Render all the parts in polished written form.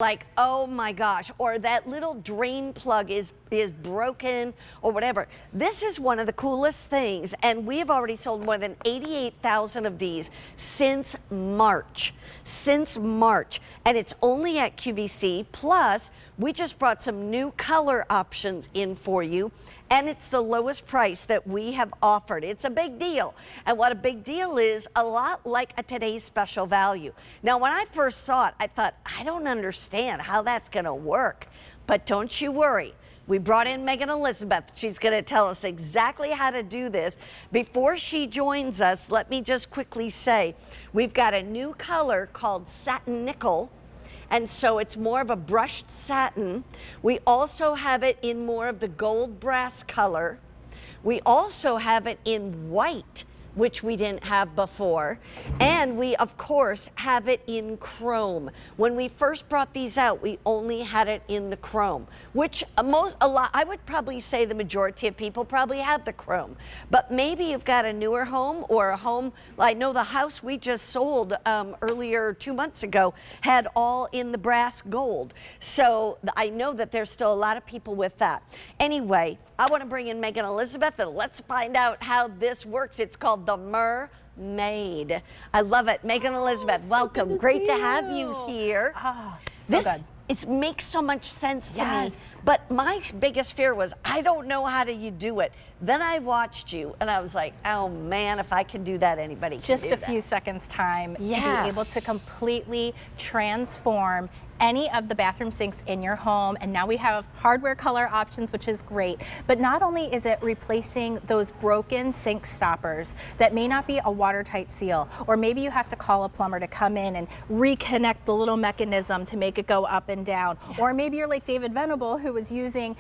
like, oh my gosh, or that little drain plug is broken or whatever. This is one of the coolest things, and we have already sold more than 88,000 of these since March. And it's only at QVC. Plus, we just brought some new color options in for you, and it's the lowest price that we have offered. It's a big deal. And what a big deal is, a lot like a today's special value. Now, when I first saw it, I thought, I don't understand how that's gonna work. But don't you worry. We brought in Megan Elizabeth. She's gonna tell us exactly how to do this. Before she joins us, let me just quickly say, we've got a new color called Satin Nickel. And so it's more of a brushed satin. We also have it in more of the gold brass color. We also have it in white, which we didn't have before. And we, of course, have it in chrome. When we first brought these out, we only had it in the chrome, which I would probably say the majority of people probably have the chrome. But maybe you've got a newer home or a home, I know the house we just sold earlier 2 months ago had all in the brass gold. So I know that there's still a lot of people with that. Anyway, I want to bring in Megan Elizabeth and let's find out how this works. It's called the Mer-Maid. I love it. Megan Elizabeth, welcome. Great to have you here. So good. It makes so much sense to me. But my biggest fear was, I don't know how you do it. Then I watched you and I was like, oh man, if I can do that, anybody can Just do a that. few seconds time to be able to completely transform any of the bathroom sinks in your home. And now we have hardware color options, which is great. But not only is it replacing those broken sink stoppers that may not be a watertight seal, or maybe you have to call a plumber to come in and reconnect the little mechanism to make it go up and down. Or maybe you're like David Venable, who was using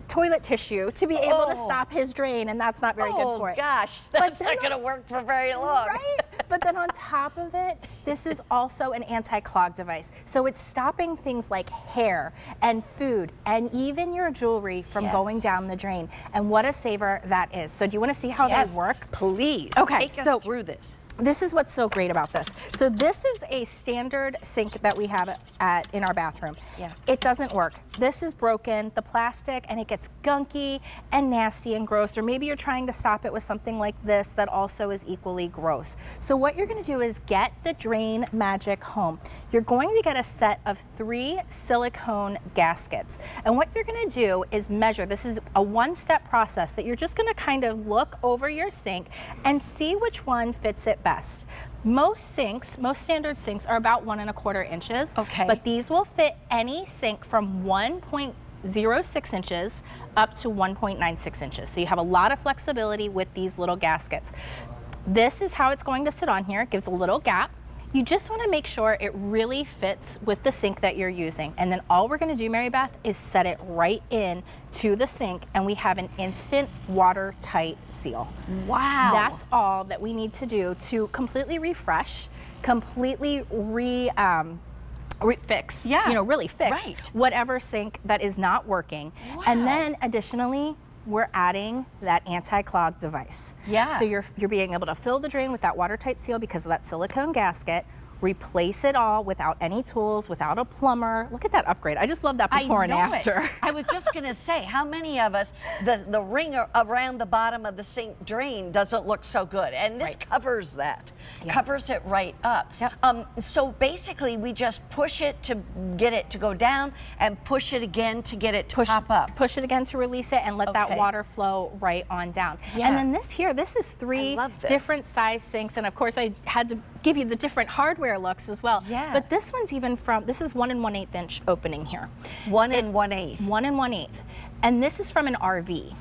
toilet tissue to be able to stop his drain, and that's not very good for it. Oh gosh, that's not going to work for very long. Right? But then on top of it, this is also an anti-clog device. So it's stopping things like hair and food and even your jewelry from going down the drain. And what a saver that is. So do you want to see how they work? Please. Okay, Take us through this. This is what's so great about this. So this is a standard sink that we have in our bathroom. It doesn't work. This is broken, the plastic, and it gets gunky and nasty and gross. Or maybe you're trying to stop it with something like this that also is equally gross. So what you're gonna do is get the Drain Magic home. You're going to get a set of 3 silicone gaskets. And what you're gonna do is measure. This is a one-step process that you're just gonna kind of look over your sink and see which one fits it best. Most sinks, most standard sinks are about 1 1/4 inches. But these will fit any sink from 1.06 inches up to 1.96 inches. So you have a lot of flexibility with these little gaskets. This is how it's going to sit on here. It gives a little gap. You just want to make sure it really fits with the sink that you're using. And then all we're going to do, Mary Beth, is set it right in to the sink, and we have an instant watertight seal. Wow. That's all that we need to do to completely refresh, completely fix, really fix whatever sink that is not working. And then additionally, we're adding that anti-clog device. So you're being able to fill the drain with that watertight seal because of that silicone gasket, replace it all without any tools, without a plumber. Look at that upgrade. I just love that before and after. I was just gonna say, how many of us, the ring around the bottom of the sink drain doesn't look so good, and this covers that, covers it right up. So basically we just push it to get it to go down and push it again to get it to pop up. Push it again to release it and let that water flow right on down. And then this is 3 different size sinks, and of course I had to give you the different hardware looks as well. But this one's even this is 1 1/8 inch opening here. 1 1/8. 1 1/8. And this is from an RV.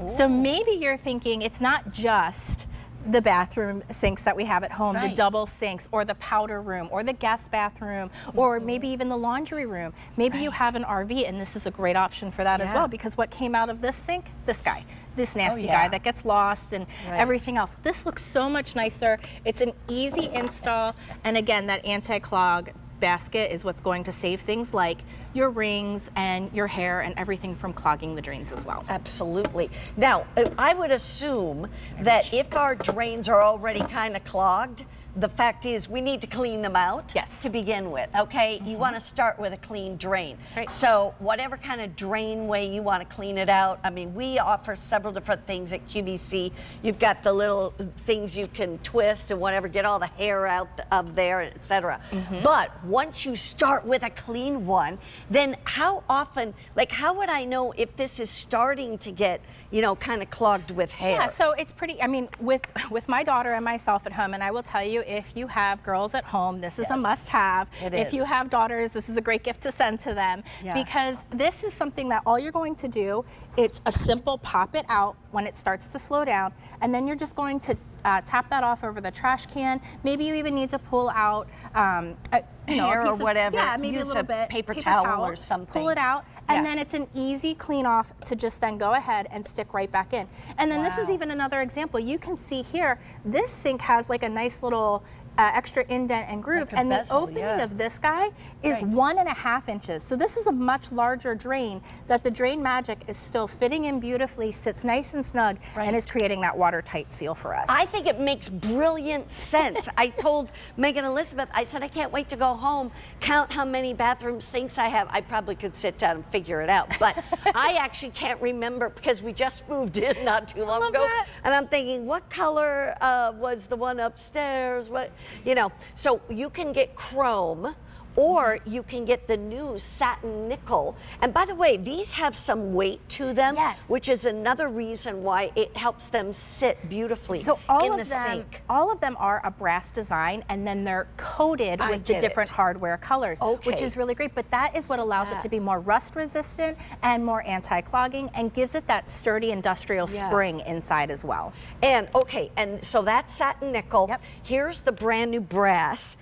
So maybe you're thinking it's not just the bathroom sinks that we have at home, the double sinks, or the powder room, or the guest bathroom, or maybe even the laundry room. Maybe you have an RV, and this is a great option for that as well, because what came out of this sink? This guy. This nasty guy that gets lost and everything else. This looks so much nicer. It's an easy install, and again, that anti-clog basket is what's going to save things like your rings and your hair and everything from clogging the drains as well. Absolutely. Now, I would assume that if our drains are already kind of clogged, the fact is we need to clean them out to begin with, okay? You want to start with a clean drain. Right. So whatever kind of drain way you want to clean it out, I mean, we offer several different things at QVC. You've got the little things you can twist and whatever, get all the hair out of there, etc. But once you start with a clean one, then how often, like how would I know if this is starting to get, you know, kind of clogged with hair? Yeah, so it's pretty, I mean, with my daughter and myself at home, and I will tell you, if you have girls at home, this is a must-have. If you have daughters, this is a great gift to send to them, because this is something that all you're going to do, it's a simple pop it out when it starts to slow down, and then you're just going to tap that off over the trash can. Maybe you even need to pull out hair or whatever. Yeah, maybe use a little bit. Paper towel or something. Pull it out, and then it's an easy clean off to just then go ahead and stick right back in. And then this is even another example. You can see here, this sink has like a nice little extra indent and groove, like and the bezel, opening of this guy is 1.5 inches. So this is a much larger drain that the Drain Magic is still fitting in beautifully, sits nice and snug, and is creating that watertight seal for us. I think it makes brilliant sense. I told Megan Elizabeth, I said, I can't wait to go home, count how many bathroom sinks I have. I probably could sit down and figure it out, but I actually can't remember because we just moved in not too long ago. And I'm thinking, what color was the one upstairs? What? You know, so you can get chrome or you can get the new satin nickel. And by the way, these have some weight to them, which is another reason why it helps them sit beautifully in the sink. All of them are a brass design, and then they're coated with the different hardware colors, which is really great. But that is what allows it to be more rust resistant and more anti-clogging, and gives it that sturdy industrial spring inside as well. And and so that's satin nickel. Here's the brand new brass.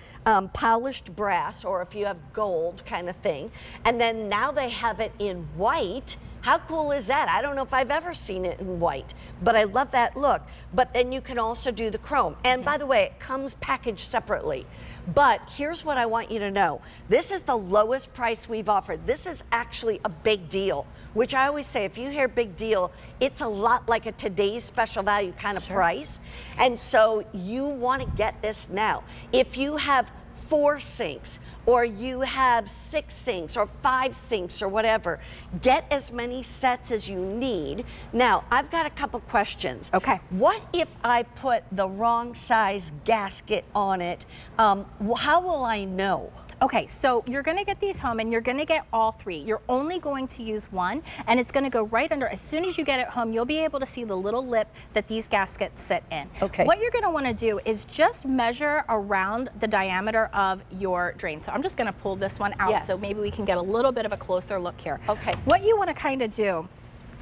Polished brass, or if you have gold kind of thing. And then now they have it in white. How cool is that? I don't know if I've ever seen it in white, but I love that look. But then you can also do the chrome. And by the way, it comes packaged separately. But here's what I want you to know. This is the lowest price we've offered. This is actually a big deal, which I always say, if you hear big deal, it's a lot like a today's special value kind of price. And so you want to get this now. If you have 4 sinks, or you have 6 sinks or 5 sinks or whatever, get as many sets as you need. Now, I've got a couple questions. Okay. What if I put the wrong size gasket on it? How will I know? Okay, so you're gonna get these home and you're gonna get all 3. You're only going to use one, and it's gonna go right under. As soon as you get it home, you'll be able to see the little lip that these gaskets sit in. Okay. What you're gonna wanna do is just measure around the diameter of your drain. So I'm just gonna pull this one out so maybe we can get a little bit of a closer look here. Okay. What you wanna kinda do,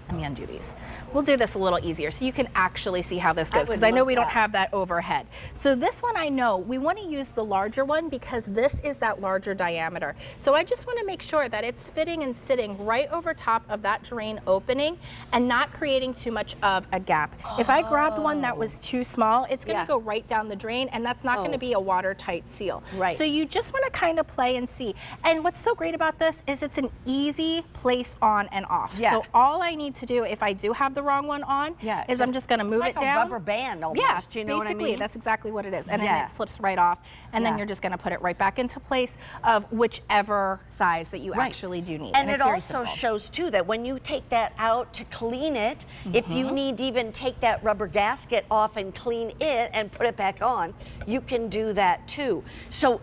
let me undo these. We'll do this a little easier so you can actually see how this goes, because I know we don't have that overhead. So this one, I know we want to use the larger one because this is that larger diameter. So I just want to make sure that it's fitting and sitting right over top of that drain opening and not creating too much of a gap. If I grabbed one that was too small, it's going to go right down the drain, and that's not going to be a watertight seal. Right. So you just want to kind of play and see. And what's so great about this is it's an easy place on and off. So all I need to do, if I do have the wrong one on, is I'm just going to move it down. It's like a rubber band almost, you know what I mean? That's exactly what it is. And then it slips right off, and then you're just going to put it right back into place of whichever size that you actually do need. And it also shows too that when you take that out to clean it, if you need to even take that rubber gasket off and clean it and put it back on, you can do that too. So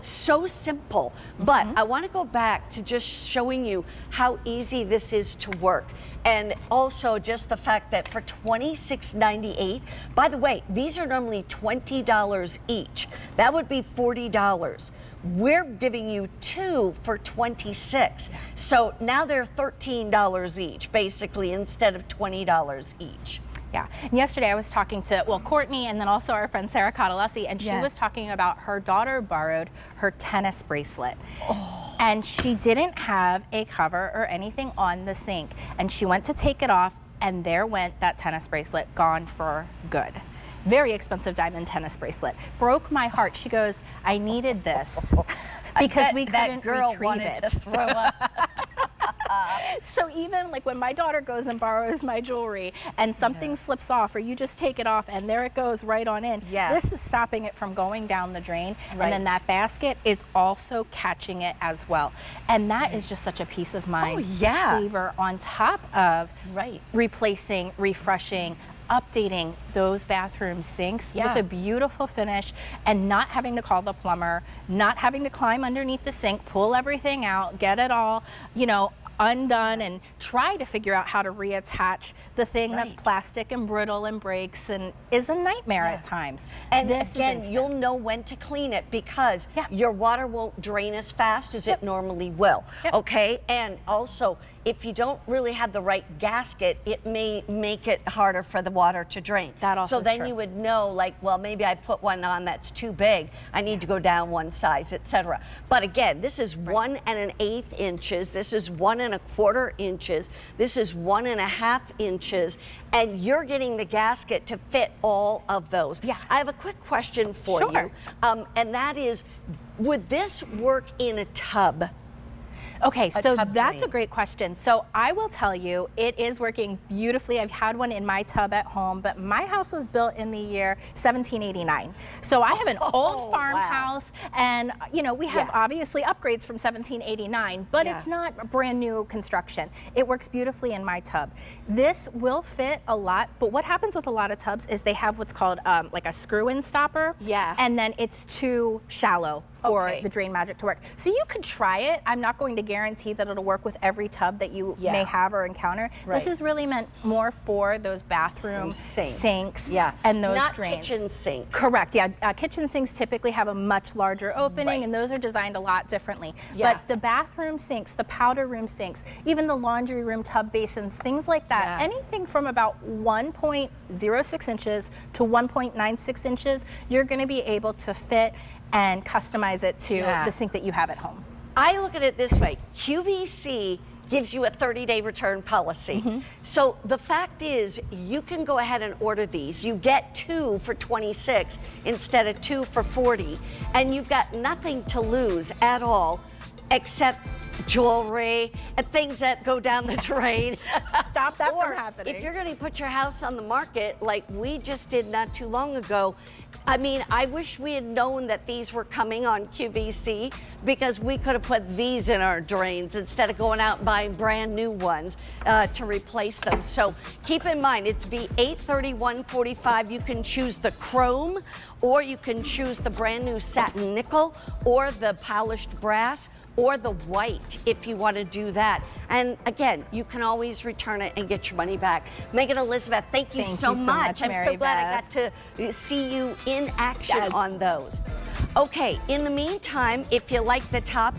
simple. But I want to go back to just showing you how easy this is to work. And also just the fact that for $26.98, by the way, these are normally $20 each. That would be $40. We're giving you 2 for $26. So now they're $13 each, basically, instead of $20 each. Yeah. And yesterday I was talking to, Courtney, and then also our friend Sarah Catalesi, and she was talking about her daughter borrowed her tennis bracelet. And she didn't have a cover or anything on the sink. And she went to take it off, and there went that tennis bracelet, gone for good. Very expensive diamond tennis bracelet. Broke my heart. She goes, I needed this because we couldn't retrieve it. To throw up. So even like when my daughter goes and borrows my jewelry and something slips off, or you just take it off and there it goes right on in, this is stopping it from going down the drain. And then that basket is also catching it as well. And that is just such a peace of mind saver on top of replacing, refreshing, updating those bathroom sinks with a beautiful finish, and not having to call the plumber, not having to climb underneath the sink, pull everything out, get it all, you know, undone, and try to figure out how to reattach the thing that's plastic and brittle and breaks and is a nightmare at times. And this again, you'll know when to clean it because your water won't drain as fast as it normally will. Okay, and also if you don't really have the right gasket, it may make it harder for the water to drain. That also so then you would know, like, well, maybe I put one on that's too big. I need to go down one size, etc. But again, this is 1 1/8 inches. This is 1 1/4 inches. This is 1 1/2 inches, and you're getting the gasket to fit all of those. I have a quick question for you, and that is, would this work in a tub? Okay, so that's a great question. So I will tell you, it is working beautifully. I've had one in my tub at home, but my house was built in the year 1789. So I have an old farmhouse, and you know, we have obviously upgrades from 1789, but it's not a brand new construction. It works beautifully in my tub. This will fit a lot, but what happens with a lot of tubs is they have what's called like a screw-in stopper, and then it's too shallow for the Drain Magic to work. So you could try it. I'm not going to guarantee that it'll work with every tub that you may have or encounter. This is really meant more for those bathroom sinks and those drains. Not kitchen sinks. Correct, kitchen sinks typically have a much larger opening, and those are designed a lot differently. But the bathroom sinks, the powder room sinks, even the laundry room tub basins, things like that, anything from about 1.06 inches to 1.96 inches, you're gonna be able to fit and customize it to the sink that you have at home. I look at it this way, QVC gives you a 30-day return policy. So the fact is, you can go ahead and order these. You get 2 for $26 instead of 2 for $40, and you've got nothing to lose at all except jewelry and things that go down the drain. Stop that from happening. If you're going to put your house on the market like we just did not too long ago, I mean, I wish we had known that these were coming on QVC, because we could have put these in our drains instead of going out and buying brand new ones to replace them. So keep in mind, it's V83145. You can choose the chrome, or you can choose the brand new satin nickel, or the polished brass, or the white if you want to do that. And again, you can always return it and get your money back. Megan Elizabeth, thank you so much. I'm so glad I got to see you in action on those. Okay, in the meantime, if you like the top